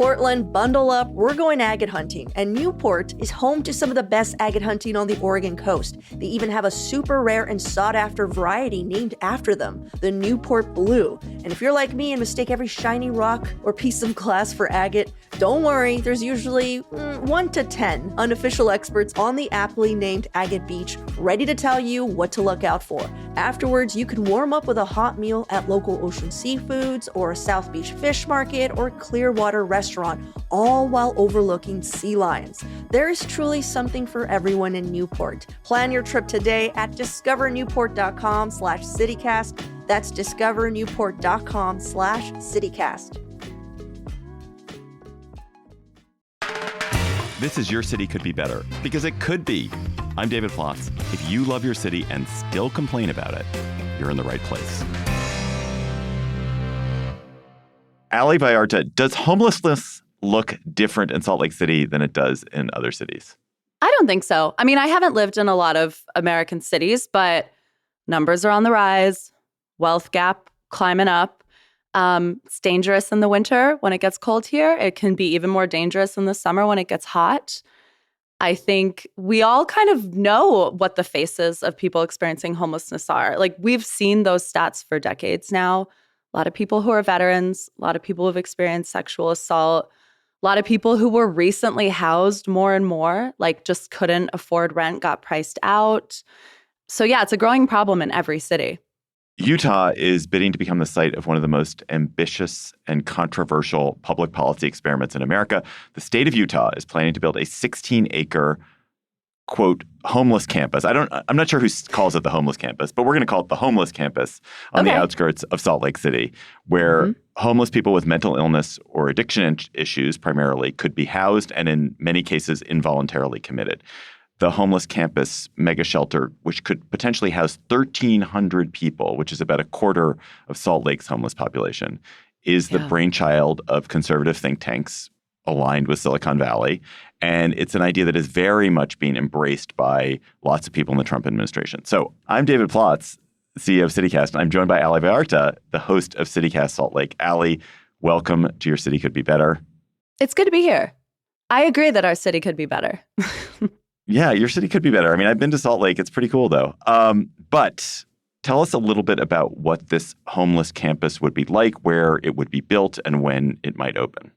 Portland, bundle up, we're going agate hunting, and Newport is home to some of the best agate hunting on the Oregon coast. They even have a super rare and sought-after variety named after them, the Newport Blue. And if you're like me and mistake every shiny rock or piece of glass for agate, don't worry, there's usually 1 to 10 unofficial experts on the aptly named Agate Beach ready to tell you what to look out for. Afterwards, you can warm up with a hot meal at local Ocean Seafoods or a South Beach Fish Market or Clearwater restaurant, all while overlooking sea lions. There is truly something for everyone in Newport. Plan your trip today at discovernewport.com/citycast. That's discovernewport.com/citycast. This is Your City Could Be Better, because it could be. I'm David Plotz. If you love your city and still complain about it, you're in the right place. Ali Vallarta, does homelessness look different in Salt Lake City than it does in other cities? I don't think so. I mean, I haven't lived in a lot of American cities, but numbers are on the rise, wealth gap climbing up. It's dangerous in the winter when it gets cold here. It can be even more dangerous in the summer when it gets hot. I think we all kind of know what the faces of people experiencing homelessness are. Like, we've seen those stats for decades now. A lot of people who are veterans, a lot of people who've experienced sexual assault, a lot of people who were recently housed more and more, like just couldn't afford rent, got priced out. So yeah, it's a growing problem in every city. Utah is bidding to become the site of one of the most ambitious and controversial public policy experiments in America. The state of Utah is planning to build a 16-acre, quote, homeless campus. I'm not sure who calls it the homeless campus, but we're going to call it the homeless campus on the outskirts of Salt Lake City, where homeless people with mental illness or addiction issues primarily could be housed and in many cases involuntarily committed. The homeless campus mega shelter, which could potentially house 1,300 people, which is about a quarter of Salt Lake's homeless population, is the brainchild of conservative think tanks aligned with Silicon Valley. And it's an idea that is very much being embraced by lots of people in the Trump administration. So I'm David Plotz, CEO of CityCast, and I'm joined by Ali Vallarta, the host of CityCast Salt Lake. Ali, welcome to Your City Could Be Better. It's good to be here. I agree that our city could be better. Yeah, your city could be better. I mean, I've been to Salt Lake. It's pretty cool, though. But tell us a little bit about what this homeless campus would be like, where it would be built, and when it might open.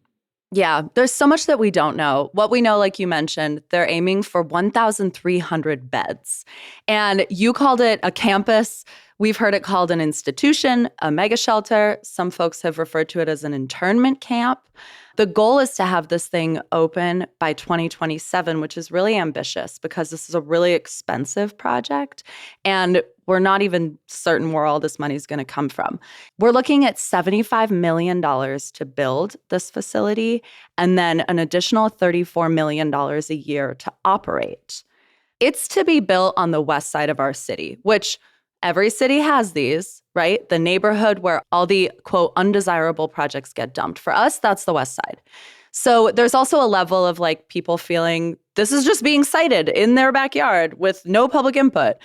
Yeah, there's so much that we don't know. What we know, like you mentioned, they're aiming for 1,300 beds. And you called it a campus. We've heard it called an institution, a mega shelter. Some folks have referred to it as an internment camp. The goal is to have this thing open by 2027, which is really ambitious because this is a really expensive project. And we're not even certain where all this money is going to come from. We're looking at $75 million to build this facility and then an additional $34 million a year to operate. It's to be built on the west side of our city, which every city has these, right? The neighborhood where all the, quote, undesirable projects get dumped. For us, that's the west side. So there's also a level of like people feeling this is just being sited in their backyard with no public input.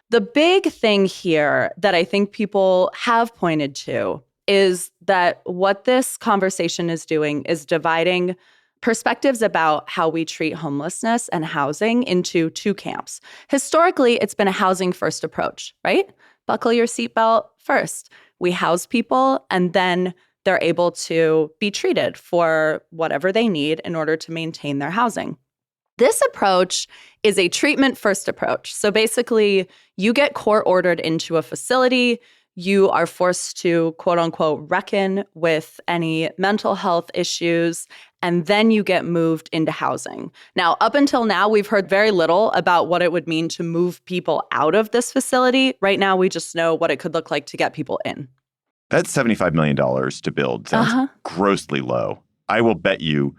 The big thing here that I think people have pointed to is that what this conversation is doing is dividing perspectives about how we treat homelessness and housing into two camps. Historically, it's been a housing first approach, right? Buckle your seatbelt first. We house people and then they're able to be treated for whatever they need in order to maintain their housing. This approach is a treatment first approach. So basically, you get court ordered into a facility. You are forced to, quote unquote, reckon with any mental health issues, and then you get moved into housing. Now, up until now, we've heard very little about what it would mean to move people out of this facility. Right now, we just know what it could look like to get people in. That's $75 million to build. Sounds grossly low. I will bet you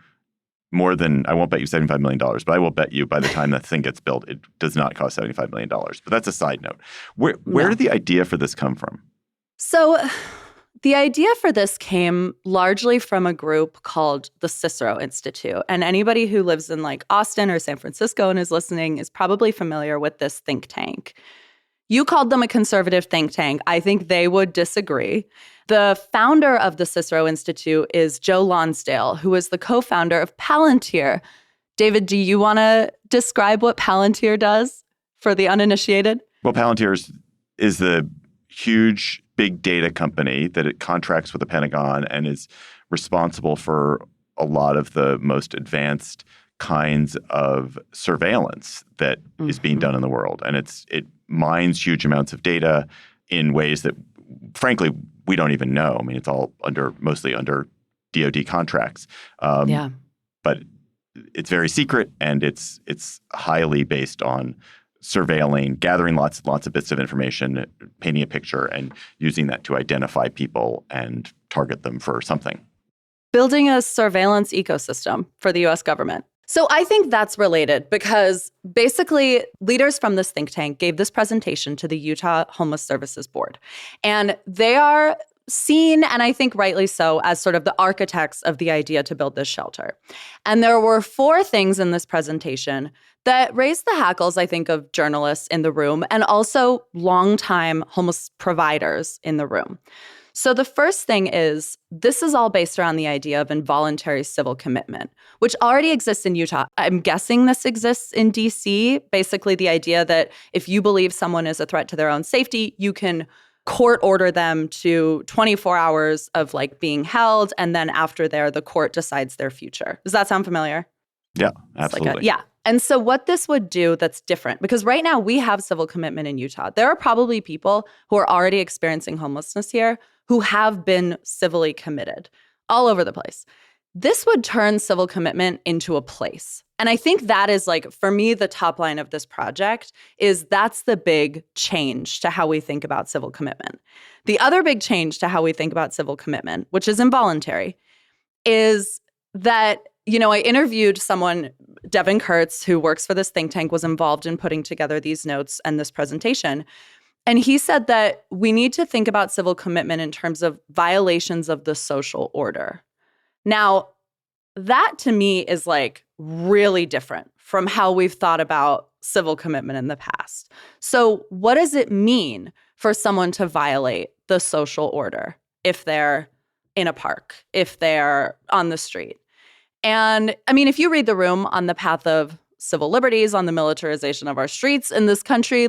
I won't bet you $75 million, but I will bet you by the time that thing gets built, it does not cost $75 million. But that's a side note. Where did the idea for this come from? So the idea for this came largely from a group called the Cicero Institute. And anybody who lives in like Austin or San Francisco and is listening is probably familiar with this think tank. You called them a conservative think tank. I think they would disagree. The founder of the Cicero Institute is Joe Lonsdale, who is the co-founder of Palantir. David, do you want to describe what Palantir does for the uninitiated? Well, Palantir is the huge big data company that it contracts with the Pentagon and is responsible for a lot of the most advanced kinds of surveillance that is being done in the world. And it mines huge amounts of data in ways that, frankly, we don't even know. I mean, it's all mostly under DoD contracts. But it's very secret, and it's highly based on surveilling, gathering lots of bits of information, painting a picture, and using that to identify people and target them for something. Building a surveillance ecosystem for the U.S. government. So I think that's related because basically leaders from this think tank gave this presentation to the Utah Homeless Services Board. And they are seen, and I think rightly so, as sort of the architects of the idea to build this shelter. And there were 4 things in this presentation that raised the hackles, I think, of journalists in the room and also longtime homeless providers in the room. So the first thing is, this is all based around the idea of involuntary civil commitment, which already exists in Utah. I'm guessing this exists in DC. Basically, the idea that if you believe someone is a threat to their own safety, you can court order them to 24 hours of being held. And then after there, the court decides their future. Does that sound familiar? Yeah, absolutely. Yeah. And so what this would do that's different, because right now we have civil commitment in Utah. There are probably people who are already experiencing homelessness here who have been civilly committed all over the place. This would turn civil commitment into a place. And I think that is for me, the top line of this project is that's the big change to how we think about civil commitment. The other big change to how we think about civil commitment, which is involuntary, is that, I interviewed someone, Devin Kurtz, who works for this think tank, was involved in putting together these notes and this presentation. And he said that we need to think about civil commitment in terms of violations of the social order. Now, that to me is really different from how we've thought about civil commitment in the past. So what does it mean for someone to violate the social order if they're in a park, if they're on the street? And I mean, if you read The Room on the path of civil liberties, on the militarization of our streets in this country,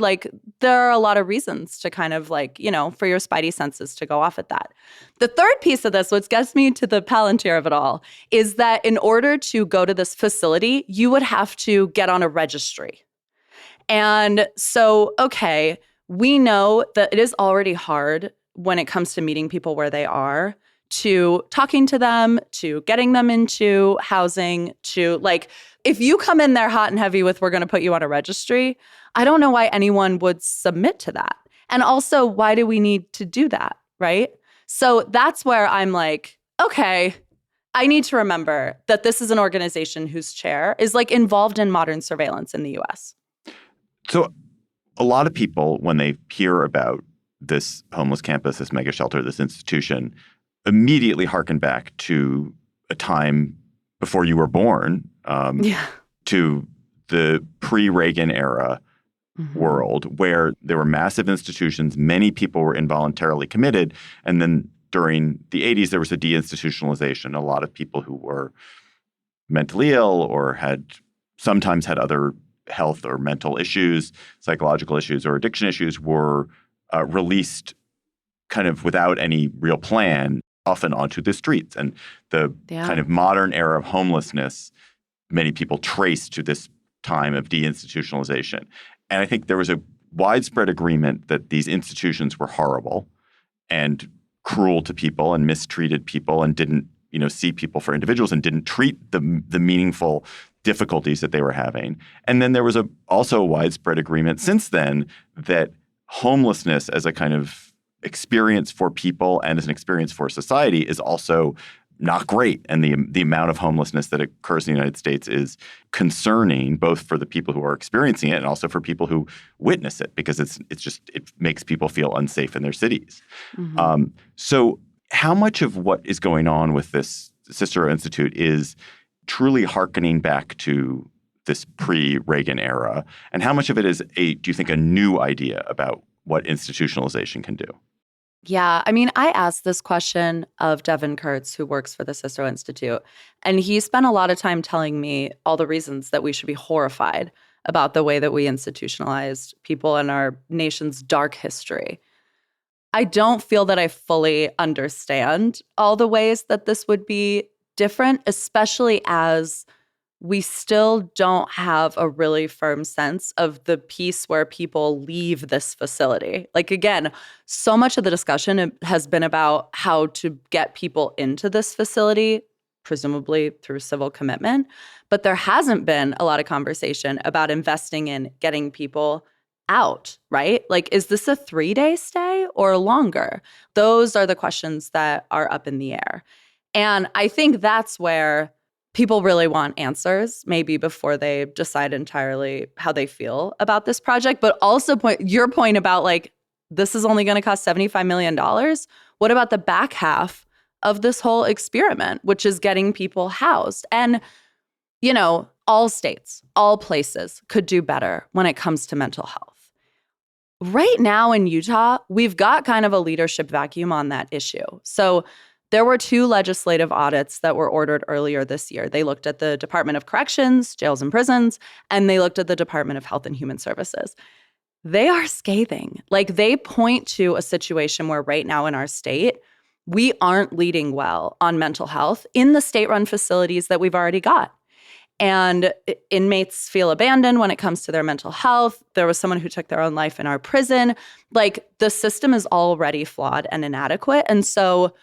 there are a lot of reasons to kind of for your spidey senses to go off at that. The third piece of this, which gets me to the Palantir of it all, is that in order to go to this facility, you would have to get on a registry. And so, okay, we know that it is already hard when it comes to meeting people where they are, to talking to them, to getting them into housing, to if you come in there hot and heavy with, we're going to put you on a registry, I don't know why anyone would submit to that. And also, why do we need to do that, right? So that's where I'm okay, I need to remember that this is an organization whose chair is involved in modern surveillance in the US. So a lot of people, when they hear about this homeless campus, this mega shelter, this institution, immediately harken back to a time before you were born, to the pre-Reagan era world where there were massive institutions, many people were involuntarily committed, and then during the 80s there was a deinstitutionalization. A lot of people who were mentally ill or sometimes had other health or mental issues, psychological issues or addiction issues were released kind of without any real plan, often onto the streets. And the kind of modern era of homelessness, many people trace to this time of deinstitutionalization. And I think there was a widespread agreement that these institutions were horrible and cruel to people and mistreated people and didn't, see people for individuals and didn't treat the meaningful difficulties that they were having. And then there was also a widespread agreement since then that homelessness as a kind of experience for people and as an experience for society is also not great. And the amount of homelessness that occurs in the United States is concerning, both for the people who are experiencing it and also for people who witness it, because it makes people feel unsafe in their cities. So how much of what is going on with this Cicero Institute is truly hearkening back to this pre-Reagan era? And how much of it is do you think, a new idea about what institutionalization can do? Yeah, I mean, I asked this question of Devin Kurtz, who works for the Cicero Institute, and he spent a lot of time telling me all the reasons that we should be horrified about the way that we institutionalized people in our nation's dark history. I don't feel that I fully understand all the ways that this would be different, especially as we still don't have a really firm sense of the piece where people leave this facility. Like, again, so much of the discussion has been about how to get people into this facility, presumably through civil commitment. But there hasn't been a lot of conversation about investing in getting people out, right? Like, is this a 3-day stay or longer? Those are the questions that are up in the air. And I think that's where people really want answers, maybe before they decide entirely how they feel about this project. But also your point about like, this is only going to cost $75 million. What about the back half of this whole experiment, which is getting people housed? And, you know, all states, all places could do better when it comes to mental health. Right now in Utah, we've got kind of a leadership vacuum on that issue. So there were 2 legislative audits that were ordered earlier this year. They looked at the Department of Corrections, jails and prisons, and they looked at the Department of Health and Human Services. They are scathing. Like, they point to a situation where right now in our state, we aren't leading well on mental health in the state-run facilities that we've already got. And inmates feel abandoned when it comes to their mental health. There was someone who took their own life in our prison. Like, the system is already flawed and inadequate. And so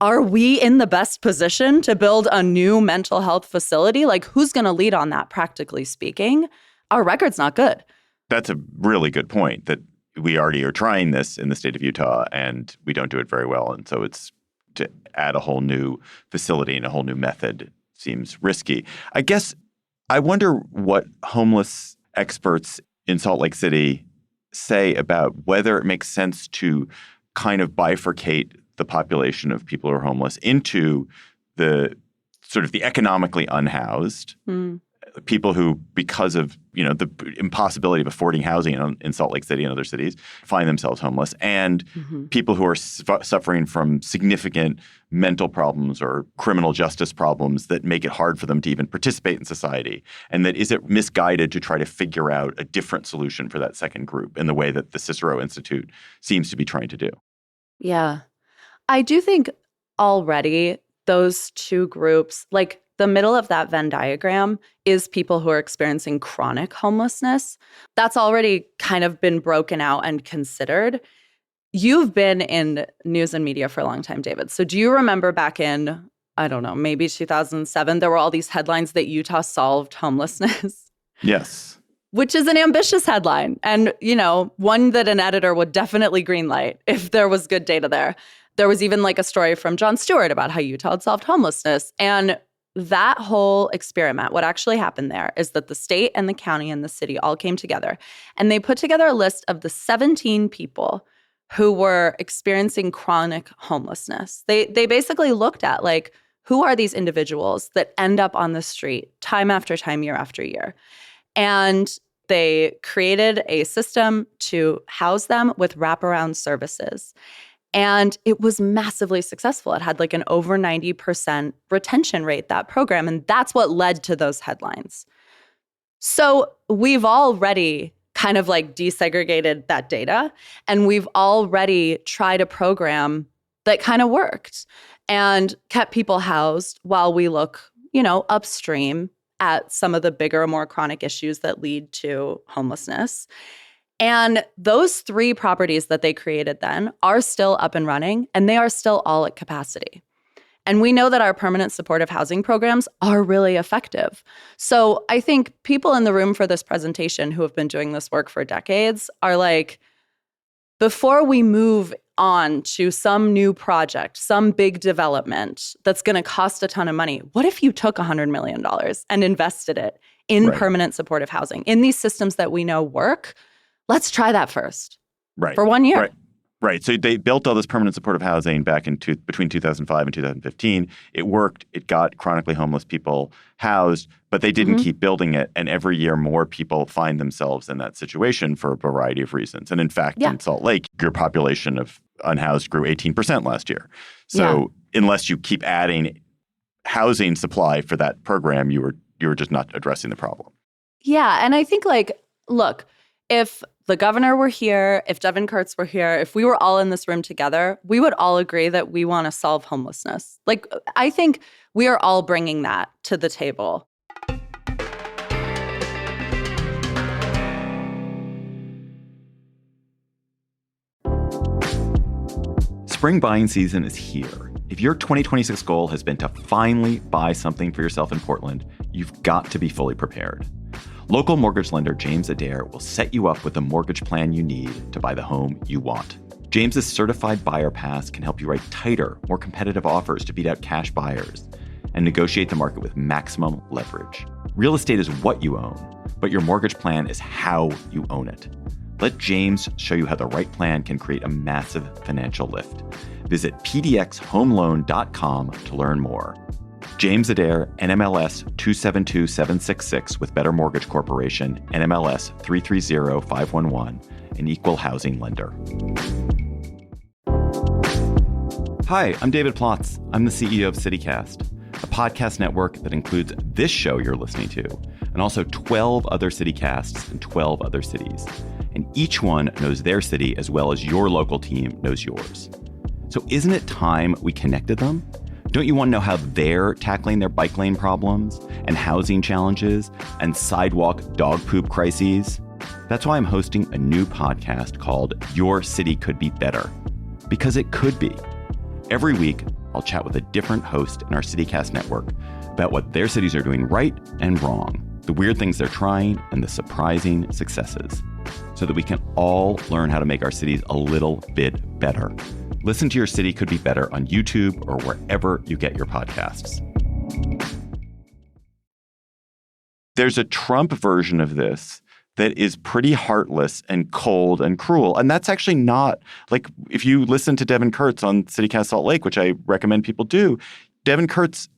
are we in the best position to build a new mental health facility? Like, who's going to lead on that, practically speaking? Our record's not good. That's a really good point, that we already are trying this in the state of Utah and we don't do it very well. And so it's to add a whole new facility and a whole new method seems risky. I guess I wonder what homeless experts in Salt Lake City say about whether it makes sense to kind of bifurcate the population of people who are homeless into the sort of the economically unhoused, people who, because of, you know, the impossibility of affording housing in Salt Lake City and other cities, find themselves homeless, and people who are suffering from significant mental problems or criminal justice problems that make it hard for them to even participate in society. And that is it misguided to try to figure out a different solution for that second group in the way that the Cicero Institute seems to be trying to do? Yeah. I do think already those 2 groups, like the middle of that Venn diagram is people who are experiencing chronic homelessness. That's already kind of been broken out and considered. You've been in news and media for a long time, David. So do you remember back in, I don't know, maybe 2007, there were all these headlines that Utah solved homelessness? Yes. Which is an ambitious headline. And, you know, one that an editor would definitely greenlight if there was good data there. There was even like a story from Jon Stewart about how Utah had solved homelessness. And that whole experiment, what actually happened there is that the state and the county and the city all came together and they put together a list of the 17 people who were experiencing chronic homelessness. They basically looked at like, who are these individuals that end up on the street time after time, year after year? And they created a system to house them with wraparound services. And it was massively successful. It had like an over 90% retention rate, that program. And that's what led to those headlines. So we've already kind of like desegregated that data. And we've already tried a program that kind of worked and kept people housed while we look, you know, upstream at some of the bigger, more chronic issues that lead to homelessness. And those 3 properties that they created then are still up and running, and they are still all at capacity. And we know that our permanent supportive housing programs are really effective. So I think people in the room for this presentation who have been doing this work for decades are like, before we move on to some new project, some big development that's going to cost a ton of money, what if you took $100 million and invested it in permanent supportive housing, in these systems that we know work? Let's try that first. Right. For 1 year. Right. So they built all this permanent supportive housing back in between 2005 and 2015. It worked. It got chronically homeless people housed, but they didn't keep building it. And every year more people find themselves in that situation for a variety of reasons. And in fact, in Salt Lake, your population of unhoused grew 18% last year. So unless you keep adding housing supply for that program, you were just not addressing the problem. Yeah. And I think, look, if the governor were here, if Devin Kurtz were here, if we were all in this room together, we would all agree that we want to solve homelessness. I think we are all bringing that to the table. Spring buying season is here. If your 2026 goal has been to finally buy something for yourself in Portland, you've got to be fully prepared. Local mortgage lender James Adair will set you up with the mortgage plan you need to buy the home you want. James's certified buyer pass can help you write tighter, more competitive offers to beat out cash buyers and negotiate the market with maximum leverage. Real estate is what you own, but your mortgage plan is how you own it. Let James show you how the right plan can create a massive financial lift. Visit pdxhomeloan.com to learn more. James Adair, NMLS 272766 with Better Mortgage Corporation, NMLS 330511, an equal housing lender. Hi, I'm David Plotz. I'm the CEO of CityCast, a podcast network that includes this show you're listening to, and also 12 other CityCasts in 12 other cities. And each one knows their city as well as your local team knows yours. So isn't it time we connected them? Don't you want to know how they're tackling their bike lane problems and housing challenges and sidewalk dog poop crises? That's why I'm hosting a new podcast called Your City Could Be Better. Because it could be. Every week, I'll chat with a different host in our CityCast network about what their cities are doing right and wrong, the weird things they're trying, and the surprising successes, so that we can all learn how to make our cities a little bit better. Listen to Your City Could Be Better on YouTube or wherever you get your podcasts. There's a Trump version of this that is pretty heartless and cold and cruel. And that's actually not, if you listen to Devin Kurtz on CityCast Salt Lake, which I recommend people do, Devin Kurtz,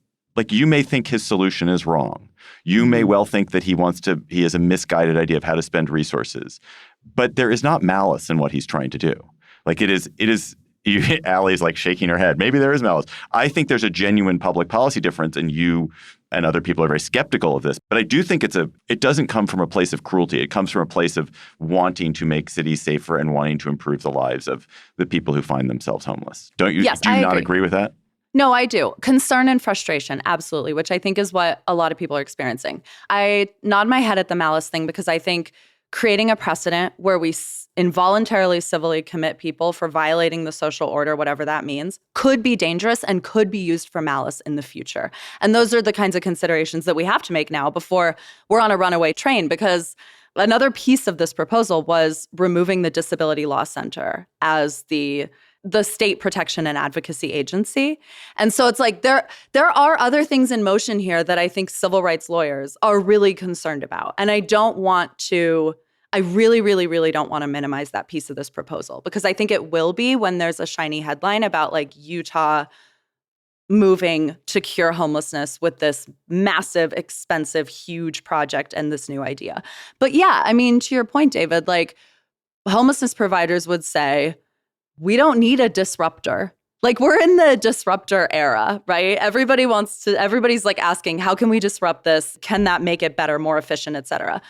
you may think his solution is wrong. You may well think that he has a misguided idea of how to spend resources. But there is not malice in what he's trying to do. It is Allie's shaking her head. Maybe there is malice. I think there's a genuine public policy difference, and you and other people are very skeptical of this. But I do think it doesn't come from a place of cruelty. It comes from a place of wanting to make cities safer and wanting to improve the lives of the people who find themselves homeless. Don't you? Yes, do you not agree. Agree with that? No, I do. Concern and frustration, absolutely, which I think is what a lot of people are experiencing. I nod my head at the malice thing because I think creating a precedent where we involuntarily civilly commit people for violating the social order, whatever that means, could be dangerous and could be used for malice in the future. And those are the kinds of considerations that we have to make now before we're on a runaway train, because another piece of this proposal was removing the Disability Law Center as the state protection and advocacy agency. And so it's there are other things in motion here that I think civil rights lawyers are really concerned about. And I really, really, really don't want to minimize that piece of this proposal, because I think it will be when there's a shiny headline about Utah moving to cure homelessness with this massive, expensive, huge project and this new idea. But yeah, I mean, to your point, David, homelessness providers would say, we don't need a disruptor. We're in the disruptor era, right? Everybody's asking, how can we disrupt this? Can that make it better, more efficient, et cetera?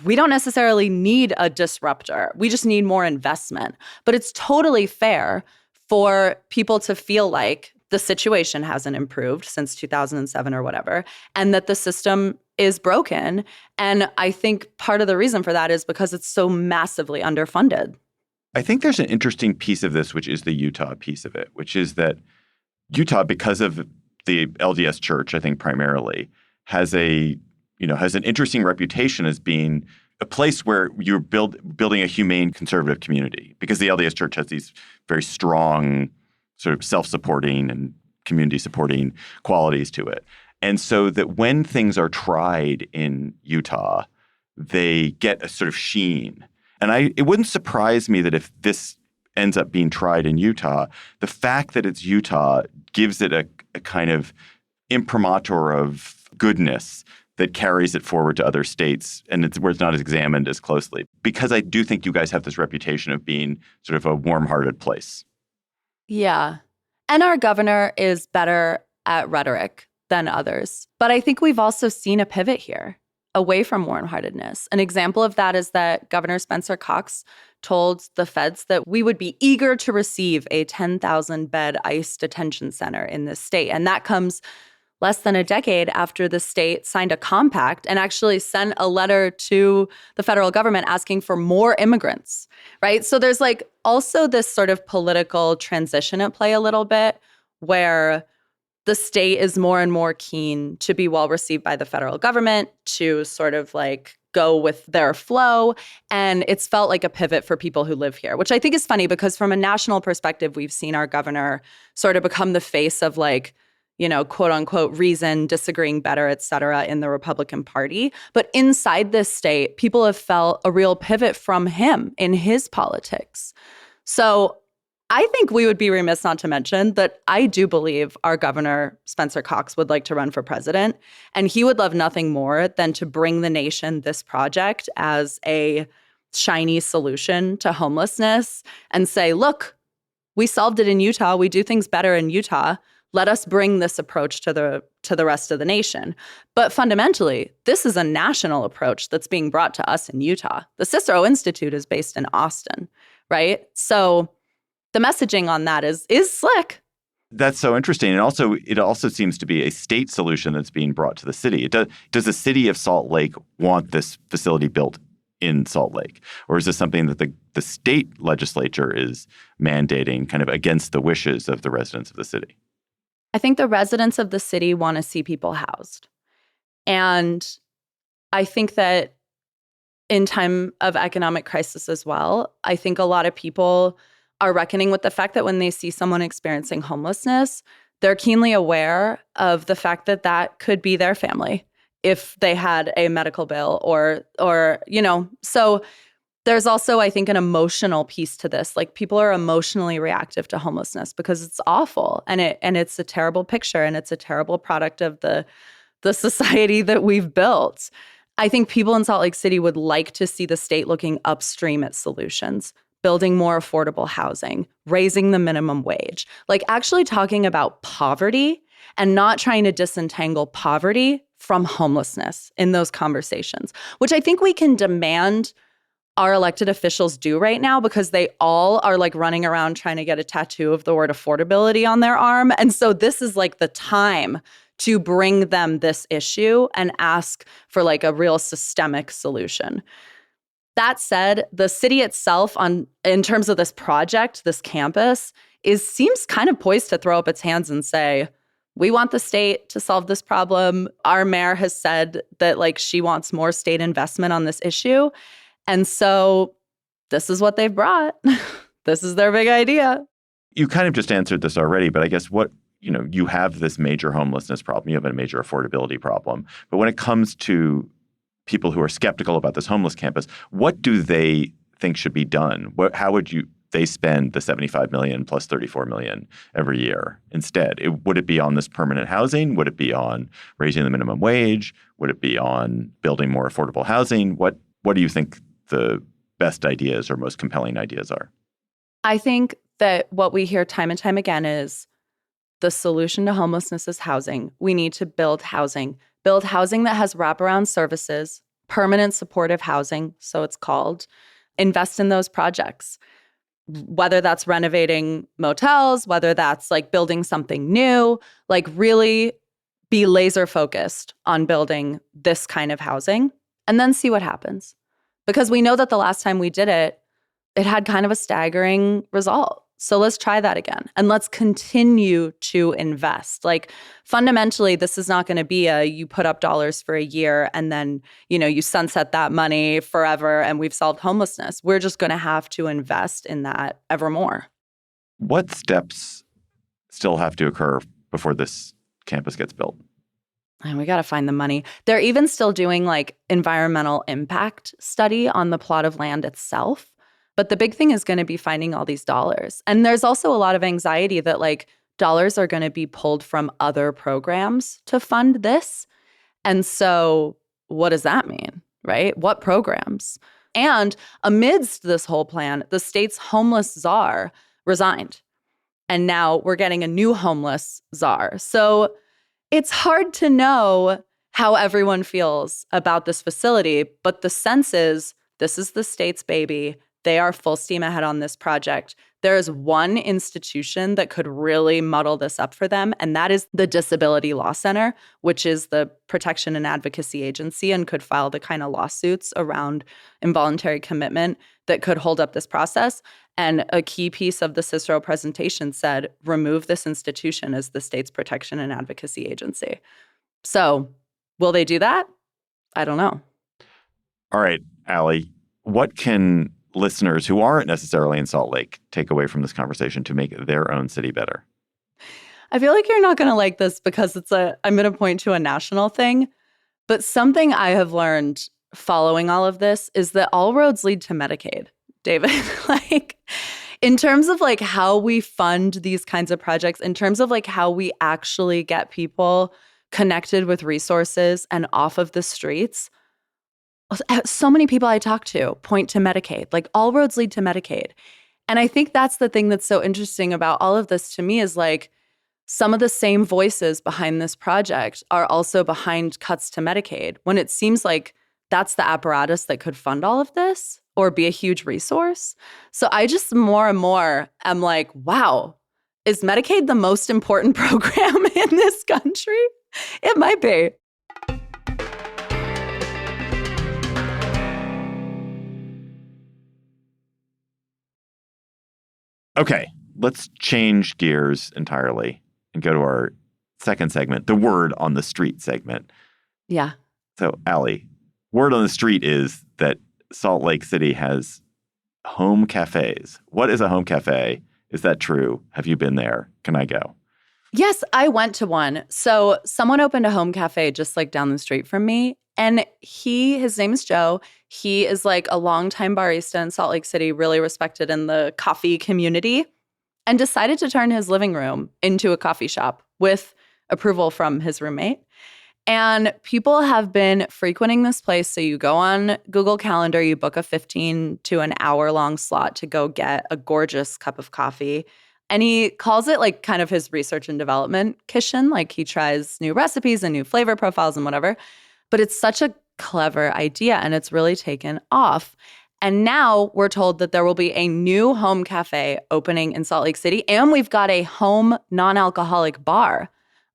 We don't necessarily need a disruptor. We just need more investment. But it's totally fair for people to feel like the situation hasn't improved since 2007 or whatever, and that the system is broken. And I think part of the reason for that is because it's so massively underfunded. I think there's an interesting piece of this, which is the Utah piece of it, which is that Utah, because of the LDS Church, I think primarily, has an interesting reputation as being a place where you're building a humane conservative community, because the LDS Church has these very strong sort of self-supporting and community-supporting qualities to it. And so that when things are tried in Utah, they get a sort of sheen. And it wouldn't surprise me that if this ends up being tried in Utah, the fact that it's Utah gives it a kind of imprimatur of goodness that carries it forward to other states, and where it's not as examined as closely. Because I do think you guys have this reputation of being sort of a warm-hearted place. Yeah. And our governor is better at rhetoric than others. But I think we've also seen a pivot here away from warm-heartedness. An example of that is that Governor Spencer Cox told the feds that we would be eager to receive a 10,000-bed ICE detention center in this state. And that comes less than a decade after the state signed a compact and actually sent a letter to the federal government asking for more immigrants, right? So there's like also this sort of political transition at play a little bit where the state is more and more keen to be well received by the federal government, to sort of like go with their flow. And it's felt like a pivot for people who live here, which I think is funny because from a national perspective, we've seen our governor sort of become the face of like, you know, quote unquote, reason, disagreeing better, et cetera, in the Republican Party. But inside this state, people have felt a real pivot from him in his politics. So I think we would be remiss not to mention that I do believe our governor, Spencer Cox, would like to run for president. And he would love nothing more than to bring the nation this project as a shiny solution to homelessness and say, look, we solved it in Utah. We do things better in Utah. Let us bring this approach to the rest of the nation. But fundamentally, this is a national approach that's being brought to us in Utah. The Cicero Institute is based in Austin, right? So the messaging on that is slick. That's so interesting. And also, it also seems to be a state solution that's being brought to the city. Does the city of Salt Lake want this facility built in Salt Lake? Or is this something that the state legislature is mandating kind of against the wishes of the residents of the city? I think the residents of the city want to see people housed. And I think that in time of economic crisis as well, I think a lot of people are reckoning with the fact that when they see someone experiencing homelessness, they're keenly aware of the fact that that could be their family if they had a medical bill or you know. So there's also, I think, an emotional piece to this. Like people are emotionally reactive to homelessness because it's awful and it's a terrible picture and it's a terrible product of the society that we've built. I think people in Salt Lake City would like to see the state looking upstream at solutions, building more affordable housing, raising the minimum wage, like actually talking about poverty and not trying to disentangle poverty from homelessness in those conversations, which I think we can demand our elected officials do right now because they all are like running around trying to get a tattoo of the word affordability on their arm. And so this is like the time to bring them this issue and ask for like a real systemic solution. That said, the city itself in terms of this project, this campus, seems kind of poised to throw up its hands and say, we want the state to solve this problem. Our mayor has said that like she wants more state investment on this issue. And so this is what they've brought. This is their big idea. You kind of just answered this already, but I guess you have this major homelessness problem. You have a major affordability problem. But when it comes to people who are skeptical about this homeless campus, what do they think should be done? How would they spend the $75 million plus $34 million every year instead? Would it be on this permanent housing? Would it be on raising the minimum wage? Would it be on building more affordable housing? What do you think the best ideas or most compelling ideas are? I think that what we hear time and time again is the solution to homelessness is housing. We need to build housing that has wraparound services, permanent supportive housing, so it's called. Invest in those projects, whether that's renovating motels, whether that's like building something new, like really be laser focused on building this kind of housing and then see what happens. Because we know that the last time we did it, it had kind of a staggering result. So let's try that again. And let's continue to invest. Like fundamentally, this is not going to be you put up dollars for a year and then, you sunset that money forever and we've solved homelessness. We're just going to have to invest in that ever more. What steps still have to occur before this campus gets built? And we got to find the money. They're even still doing like environmental impact study on the plot of land itself. But the big thing is going to be finding all these dollars. And there's also a lot of anxiety that like dollars are going to be pulled from other programs to fund this. And so what does that mean, right? What programs? And amidst this whole plan, the state's homeless czar resigned. And now we're getting a new homeless czar. So it's hard to know how everyone feels about this facility, but the sense is this is the state's baby. They are full steam ahead on this project. There is one institution that could really muddle this up for them, and that is the Disability Law Center, which is the protection and advocacy agency and could file the kind of lawsuits around involuntary commitment that could hold up this process. And a key piece of the Cicero presentation said, remove this institution as the state's protection and advocacy agency. So will they do that? I don't know. All right, Allie, what can listeners who aren't necessarily in Salt Lake take away from this conversation to make their own city better? I feel like you're not going to like this because I'm going to point to a national thing. But something I have learned following all of this is that all roads lead to Medicaid, David. Like, in terms of like how we fund these kinds of projects, in terms of like how we actually get people connected with resources and off of the streets, so many people I talk to point to Medicaid. Like, all roads lead to Medicaid. And I think that's the thing that's so interesting about all of this to me is like some of the same voices behind this project are also behind cuts to Medicaid, when it seems like that's the apparatus that could fund all of this or be a huge resource. So I just more and more am like, wow, is Medicaid the most important program in this country? It might be. Okay, let's change gears entirely and go to our second segment, the word on the street segment. Yeah. So, Allie, word on the street is that Salt Lake City has home cafes. What is a home cafe? Is that true? Have you been there? Can I go? Yes, I went to one. So someone opened a home cafe just like down the street from me. And his name is Joe. He is like a longtime barista in Salt Lake City, really respected in the coffee community, and decided to turn his living room into a coffee shop with approval from his roommate. And people have been frequenting this place. So you go on Google Calendar, you book a 15 to an hour long slot to go get a gorgeous cup of coffee. And he calls it like kind of his research and development kitchen. Like, he tries new recipes and new flavor profiles and whatever. But it's such a clever idea and it's really taken off. And now we're told that there will be a new home cafe opening in Salt Lake City. And we've got a home non-alcoholic bar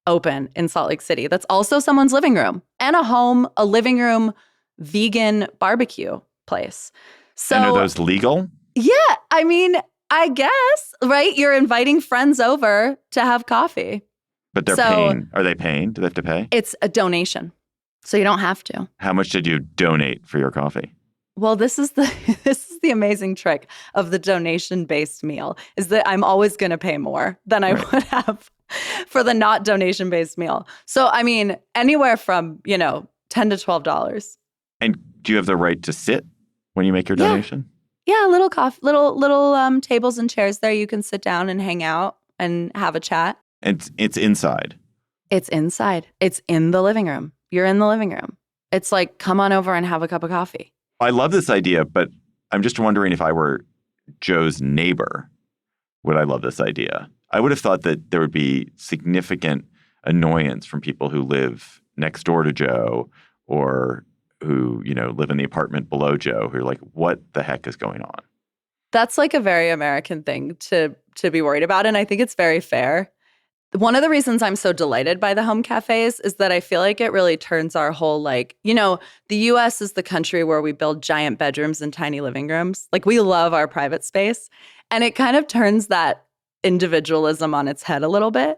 open in Salt Lake City. That's also someone's living room, and a living room vegan barbecue place. So, and are those legal? Yeah, I mean, I guess, right? You're inviting friends over to have coffee. But they're paying. Are they paying? Do they have to pay? It's a donation. So you don't have to. How much did you donate for your coffee? Well, this is the amazing trick of the donation-based meal, is that I'm always going to pay more than I would have for the not donation-based meal. So, I mean, anywhere from, $10 to $12. And do you have the right to sit when you make your donation? Yeah, little coffee, little tables and chairs there. You can sit down and hang out and have a chat. And it's inside. It's inside. It's in the living room. You're in the living room. It's like, come on over and have a cup of coffee. I love this idea, but I'm just wondering, if I were Joe's neighbor, would I love this idea? I would have thought that there would be significant annoyance from people who live next door to Joe, or who, live in the apartment below Joe, who are like, what the heck is going on? That's like a very American thing to be worried about. And I think it's very fair. One of the reasons I'm so delighted by the home cafes is that I feel like it really turns our whole, the US is the country where we build giant bedrooms and tiny living rooms. Like, we love our private space. And it kind of turns that individualism on its head a little bit,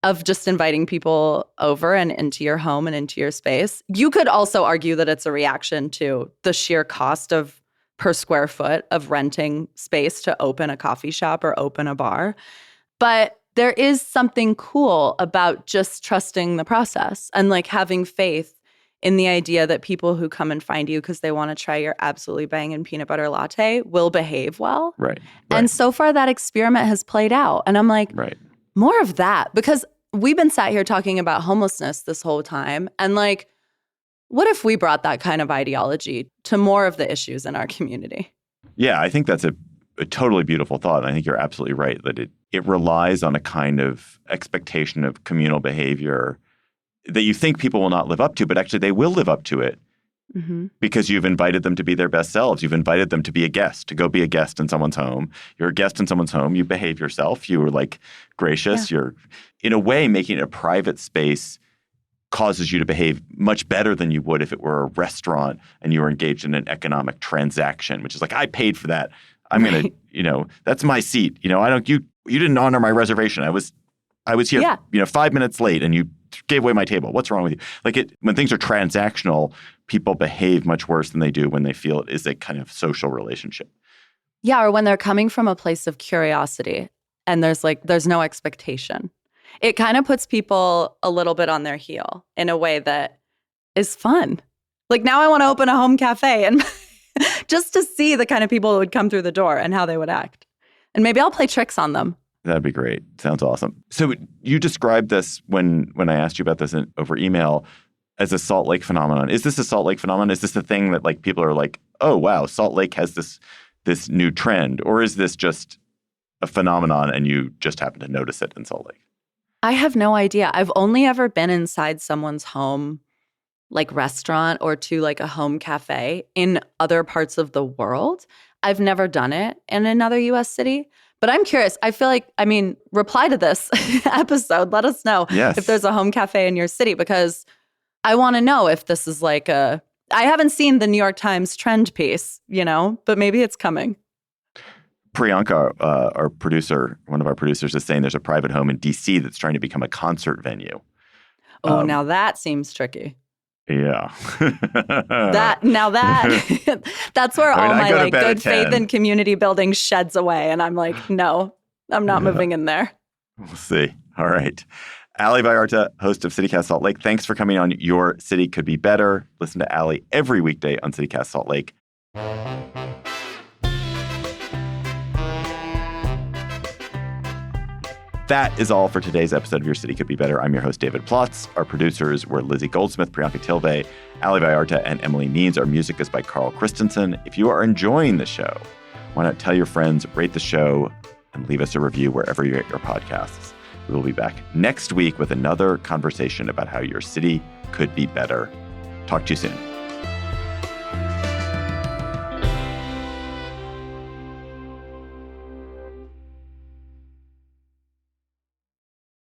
of just inviting people over and into your home and into your space. You could also argue that it's a reaction to the sheer cost of per square foot of renting space to open a coffee shop or open a bar. But there is something cool about just trusting the process and like having faith in the idea that people who come and find you because they want to try your absolutely banging peanut butter latte will behave well. Right. And so far that experiment has played out. And I'm like, more of that, because we've been sat here talking about homelessness this whole time. And like, what if we brought that kind of ideology to more of the issues in our community? Yeah, I think that's a totally beautiful thought. And I think you're absolutely right that it relies on a kind of expectation of communal behavior that you think people will not live up to, but actually they will live up to it because you've invited them to be their best selves. You've invited them to be a guest, to go be a guest in someone's home. You're a guest in someone's home. You behave yourself. You are gracious. Yeah. You're, in a way, making it a private space causes you to behave much better than you would if it were a restaurant and you were engaged in an economic transaction, which is I paid for that. I'm going to, that's my seat. You didn't honor my reservation. I was here, 5 minutes late and you gave away my table. What's wrong with you? When things are transactional, people behave much worse than they do when they feel it is a kind of social relationship. Yeah, or when they're coming from a place of curiosity and there's no expectation. It kind of puts people a little bit on their heel in a way that is fun. Now I want to open a home cafe and just to see the kind of people who would come through the door and how they would act. And maybe I'll play tricks on them. That'd be great. Sounds awesome. So you described this when I asked you about this over email as a Salt Lake phenomenon. Is this a Salt Lake phenomenon? Is this the thing that people are oh, wow, Salt Lake has this new trend? Or is this just a phenomenon and you just happen to notice it in Salt Lake? I have no idea. I've only ever been inside someone's home, restaurant or to a home cafe in other parts of the world. I've never done it in another U.S. city. But I'm curious. I feel reply to this episode. Let us know if there's a home cafe in your city, because I want to know if this is I haven't seen the New York Times trend piece, but maybe it's coming. Priyanka, our producer, one of our producers, is saying there's a private home in D.C. that's trying to become a concert venue. Oh, now that seems tricky. Yeah. That's where all my good faith in community building sheds away. And I'm no, I'm not moving in there. We'll see. All right. Ali Vallarta, host of CityCast Salt Lake. Thanks for coming on Your City Could Be Better. Listen to Ali every weekday on CityCast Salt Lake. That is all for today's episode of Your City Could Be Better. I'm your host, David Plotz. Our producers were Lizzie Goldsmith, Priyanka Tilve, Ali Vallarta, and Emily Means. Our music is by Carl Christensen. If you are enjoying the show, why not tell your friends, rate the show, and leave us a review wherever you get your podcasts. We will be back next week with another conversation about how your city could be better. Talk to you soon.